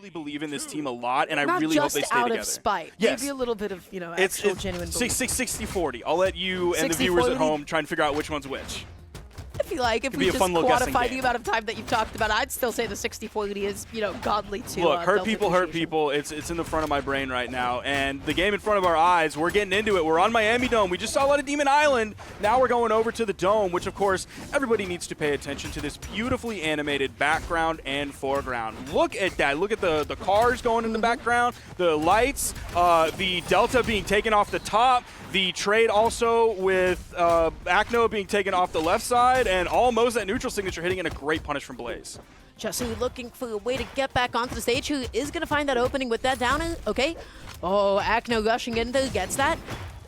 really believe in this team a lot, and I Not really hope they just stay out together. of spite. Yes. Maybe a little bit of, actual genuine belief. 60-40. I'll let you and the viewers at home try and figure out which one's which. I feel like if we just quantify the amount of time that you've talked about, I'd still say the 60-40 is, godly too. Look, hurt people. It's in the front of my brain right now. And the game in front of our eyes, we're getting into it. We're on Miami Dome. We just saw a lot of Demon Island. Now we're going over to the Dome, which, of course, everybody needs to pay attention to this beautifully animated background and foreground. Look at that. Look at the cars going in the background, the lights, the Delta being taken off the top, the trade also with Acno being taken off the left side, and almost that neutral signature hitting in a great punish from Blaze. Djessir looking for a way to get back onto the stage. Who is going to find that opening with that downer? Okay. Oh, Acno rushing in there, gets that.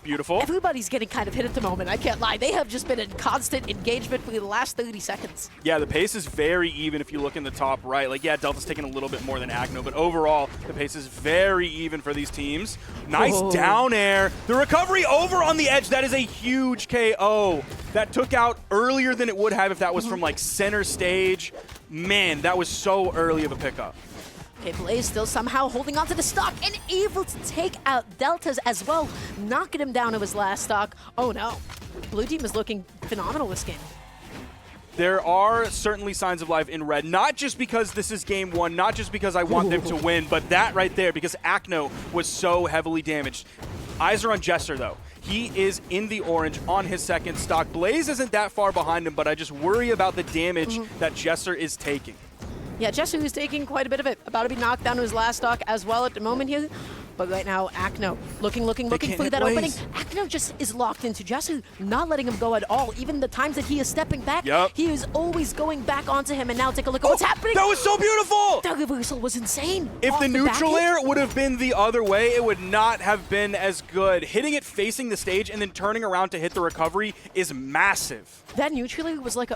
Beautiful. Everybody's getting kind of hit at the moment. I can't lie. They have just been in constant engagement for the last 30 seconds. Yeah, the pace is very even if you look in the top right. Like, yeah, Delta's taking a little bit more than Acno, but overall, the pace is very even for these teams. Nice down air. The recovery over on the edge. That is a huge KO. That took out earlier than it would have if that was from, like, center stage. Man, that was so early of a pickup. Okay, Blaze still somehow holding onto the stock and able to take out Deltas as well, knocking him down to his last stock. Oh no, Blue Team is looking phenomenal this game. There are certainly signs of life in red, not just because this is game one, not just because I want them to win, but that right there, because Acno was so heavily damaged. Eyes are on Djessir, though. He is in the orange on his second stock. Blaze isn't that far behind him, but I just worry about the damage that Djessir is taking. Yeah, Djessir is taking quite a bit of it. About to be knocked down to his last stock as well at the moment here. But right now, Acno looking for that opening. Acno just is locked into Djessir, not letting him go at all. Even the times that he is stepping back, he is always going back onto him. And now take a look at what's happening. That was so beautiful! That reversal was insane. If the neutral air would have been the other way, it would not have been as good. Hitting it facing the stage and then turning around to hit the recovery is massive. That neutral air was like,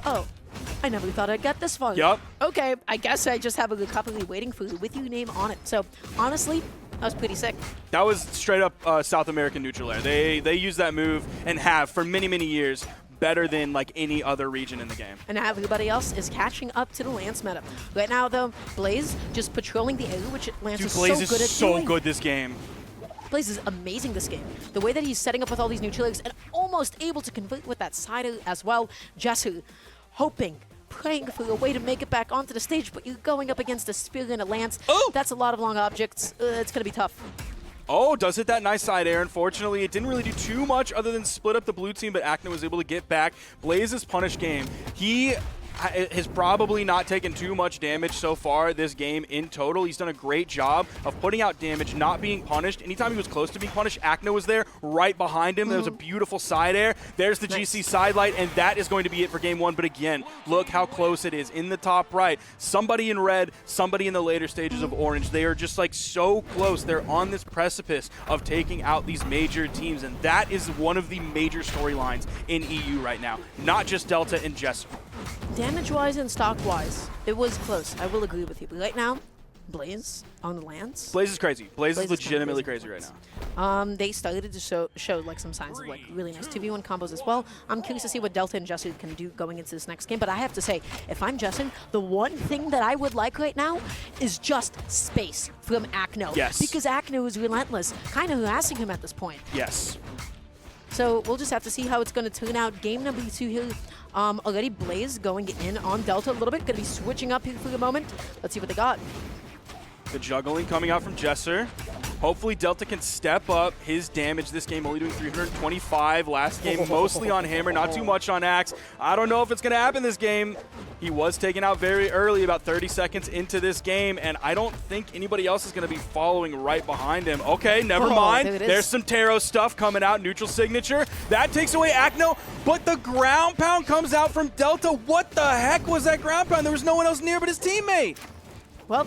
I never thought I'd get this far. Yup. Okay, I guess I just have a recovery waiting for the with you name on it. So, honestly, that was pretty sick. That was straight up South American neutral air. They use that move and have for many, many years better than like any other region in the game. And now everybody else is catching up to the Lance meta. Right now, though, Blaze just patrolling the area, which Lance is so good at doing. Blaze is so good this game. Blaze is amazing this game. The way that he's setting up with all these neutral airs and almost able to convert with that side as well. Djessir hoping, praying for a way to make it back onto the stage, but you're going up against a spear and a lance. Oh! That's a lot of long objects. It's going to be tough. Oh, does hit that nice side air. Unfortunately, it didn't really do too much other than split up the blue team, but Acno was able to get back. Blaze's punish game. He has probably not taken too much damage so far this game in total. He's done a great job of putting out damage, not being punished. Anytime he was close to being punished, Acno was there right behind him. There was a beautiful side air. There's the GC side light, and that is going to be it for game one. But again, look how close it is in the top right. Somebody in red, somebody in the later stages of orange. They are just like so close. They're on this precipice of taking out these major teams, and that is one of the major storylines in EU right now. Not just Delta and Djessir. Damage-wise and stock-wise, it was close. I will agree with you. But right now, Blaze on the Lance. Blaze is crazy. Blaze is legitimately crazy right now. They started to show like some signs of like really nice 2v1 combos as well. I'm curious to see what Delta and Djessir can do going into this next game. But I have to say, if I'm Djessir, the one thing that I would like right now is just space from Acno. Yes. Because Acno is relentless, kind of harassing him at this point. Yes. So we'll just have to see how it's going to turn out. Game number 2 here. Already Blaze going in on Delta a little bit. Going to be switching up here for the moment. Let's see what they got. The juggling coming out from Djessir. Hopefully Delta can step up his damage this game, only doing 325. Last game mostly on Hammer, not too much on Axe. I don't know if it's going to happen this game. He was taken out very early, about 30 seconds into this game, and I don't think anybody else is going to be following right behind him. Okay, never mind. There's some Taro stuff coming out, neutral signature. That takes away Acno, but the ground pound comes out from Delta. What the heck was that ground pound? There was no one else near but his teammate. Well,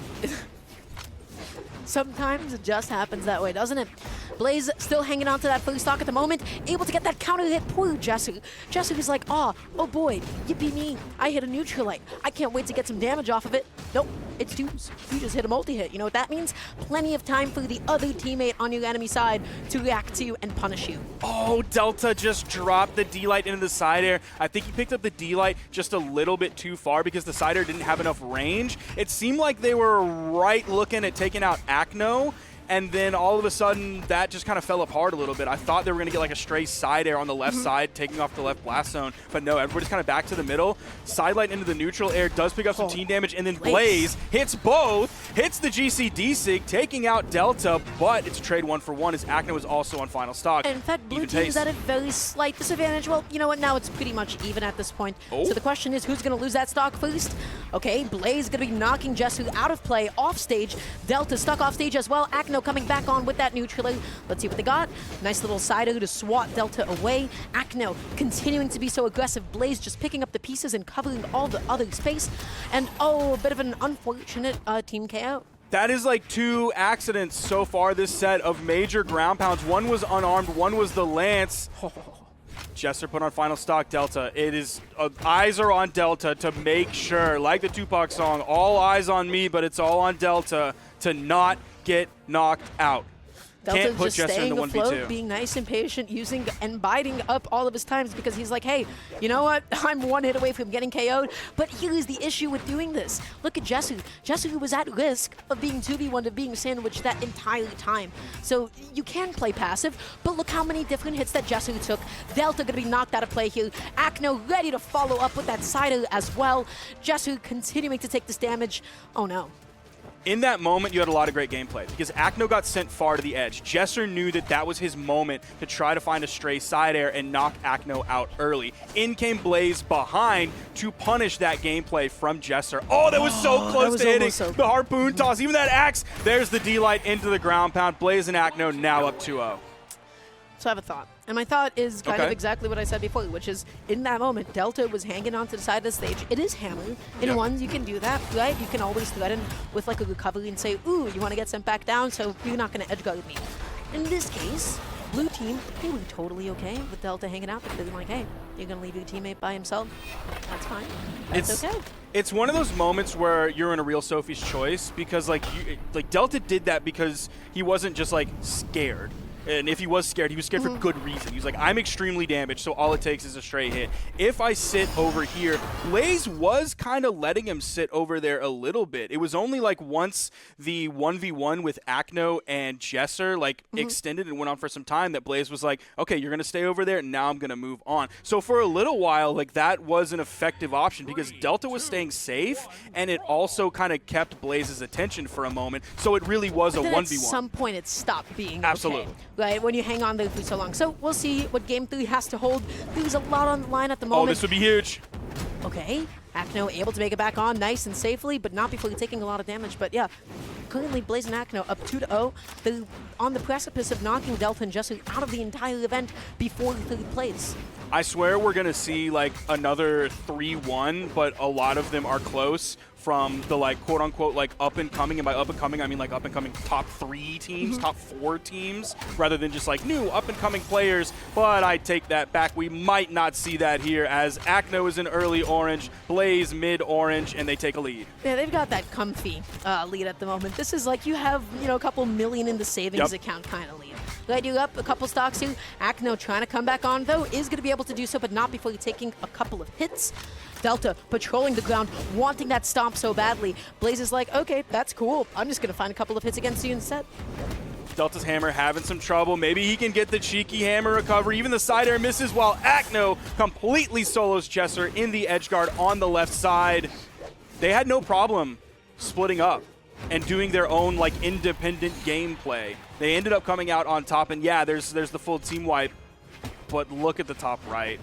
sometimes it just happens that way, doesn't it? Blaze still hanging on to that first stock at the moment, able to get that counter hit. Poor Djessir. Djessir is like, oh boy, yippee me. I hit a neutral light. I can't wait to get some damage off of it. Nope, it's twos. You just hit a multi-hit. You know what that means? Plenty of time for the other teammate on your enemy side to react to you and punish you. Oh, Delta just dropped the D-Light into the side air. I think he picked up the D-Light just a little bit too far because the side air didn't have enough range. It seemed like they were right looking at taking out Acno, and then all of a sudden, that just kind of fell apart a little bit. I thought they were going to get like a stray side air on the left side, taking off the left blast zone. But no, everybody's kind of back to the middle. Sidelight into the neutral air does pick up some team damage, and then Blaze hits both, hits the GC D-Sig, taking out Delta, but it's a trade 1-for-1 as Acno is also on final stock. And in fact, blue team is at a very slight disadvantage. Well, you know what? Now it's pretty much even at this point. Oh. So the question is, who's going to lose that stock first? Okay, Blaze going to be knocking Djessir out of play, off stage. Delta stuck off stage as well. Acno coming back on with that neutral. Let's see what they got. Nice little side-O to swat Delta away. Acno continuing to be so aggressive. Blaze just picking up the pieces and covering all the other space. And oh, a bit of an unfortunate team KO. That is like 2 accidents so far this set of major ground pounds. One was unarmed, one was the Lance. Djessir put on final stock Delta. It is, eyes are on Delta to make sure, like the Tupac song, all eyes on me, but it's all on Delta to not get knocked out. Delta Can't put just Djessir in staying the 1v2. afloat, being nice and patient, using and biding up all of his times because he's like, hey, you know what? I'm 1 hit away from getting KO'd. But here is the issue with doing this. Look at Djessir. Djessir was at risk of being 2v1 to being sandwiched that entire time. So you can play passive, but look how many different hits that Djessir took. Delta gonna be knocked out of play here. Acno ready to follow up with that side as well. Djessir continuing to take this damage. Oh no. In that moment, you had a lot of great gameplay because Acno got sent far to the edge. Djessir knew that that was his moment to try to find a stray side air and knock Acno out early. In came Blaze behind to punish that gameplay from Djessir. Oh, that was so close to hitting the harpoon toss. Even that axe. There's the D-Light into the ground pound. Blaze and Acno now up 2-0. So I have a thought. And my thought is kind of exactly what I said before, which is in that moment, Delta was hanging onto the side of the stage. It is hammer. In ones, you can do that, right? You can always threaten with like a recovery and say, ooh, you want to get sent back down, so you're not going to edge guard me. In this case, blue team, they were totally okay with Delta hanging out. They're like, hey, you're going to leave your teammate by himself? That's fine. That's okay. It's one of those moments where you're in a real Sophie's choice because like Delta did that because he wasn't just like scared. And if he was scared for good reason. He was like, I'm extremely damaged, so all it takes is a stray hit. If I sit over here, Blaze was kind of letting him sit over there a little bit. It was only like once the 1v1 with Acno and Djessir like extended and went on for some time that Blaze was like, okay, you're going to stay over there, and now I'm going to move on. So for a little while, like that was an effective option because Delta was staying safe, and it also kind of kept Blaze's attention for a moment. So it really was a 1v1. At some point, it stopped being absolutely. Okay. Right, when you hang on there for so long. So we'll see what Game 3 has to hold. There's a lot on the line at the moment. Oh, this would be huge. Okay, Acno able to make it back on nice and safely, but not before taking a lot of damage. But yeah, currently Blaze and Acno up 2-0. They're on the precipice of knocking Delta and Djessir out of the entire event before the third place. I swear we're going to see like another 3-1, but a lot of them are close from the like quote unquote like up and coming, and by up and coming I mean like up and coming top 3 teams, top 4 teams, rather than just like new up and coming players. But I take that back. We might not see that here as Acno is in early orange, Blaze mid orange, and they take a lead. Yeah, they've got that comfy lead at the moment. This is like you have, you know, a couple million in the savings account kind of lead. Right, you up a couple stocks here. Acno trying to come back on though, is going to be able to do so, but not before taking a couple of hits. Delta patrolling the ground, wanting that stomp so badly. Blaze is like, okay, that's cool. I'm just going to find a couple of hits against you instead. Delta's hammer having some trouble. Maybe he can get the cheeky hammer recovery. Even the side air misses while Acno completely solos Djessir in the edge guard on the left side. They had no problem splitting up and doing their own like independent gameplay. They ended up coming out on top, and yeah, there's the full team wipe, but look at the top right.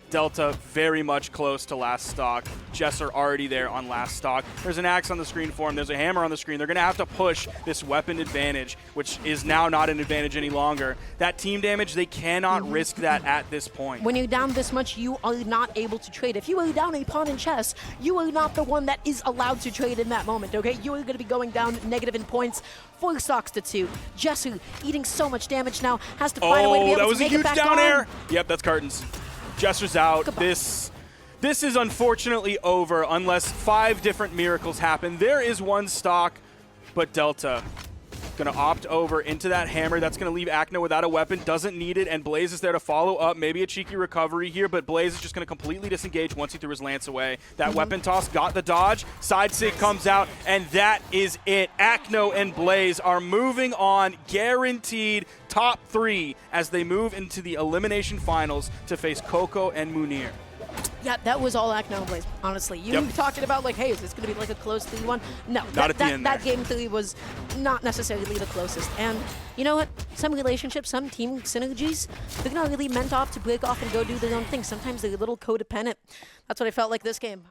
Delta very much close to last stock. Djessir already there on last stock. There's an axe on the screen for him. There's a hammer on the screen. They're going to have to push this weapon advantage, which is now not an advantage any longer. That team damage, they cannot risk that at this point. When you're down this much, you are not able to trade. If you are down a pawn in chess, you are not the one that is allowed to trade in that moment, okay? You are going to be going down negative in points. 4 stocks to 2. Djessir eating so much damage now, has to find a way to be able to make it back on. Oh, that was a huge down air. Yep, that's curtains. Djessir's out. Goodbye. This is unfortunately over unless 5 different miracles happen. There is one stock, but Delta going to opt over into that hammer. That's going to leave Acno without a weapon, doesn't need it, and Blaze is there to follow up. Maybe a cheeky recovery here, but Blaze is just going to completely disengage once he threw his lance away. That weapon toss got the dodge. Side sig comes out, and that is it. Acno and Blaze are moving on, guaranteed top 3 as they move into the Elimination Finals to face Coco and Munir. Yeah, that was all Acno and Blaze, honestly. You talking about, like, hey, is this going to be like a close 3-1? No, that game 3 was not necessarily the closest. And you know what? Some relationships, some team synergies, they're not really meant off to break off and go do their own thing. Sometimes they're a little codependent. That's what I felt like this game.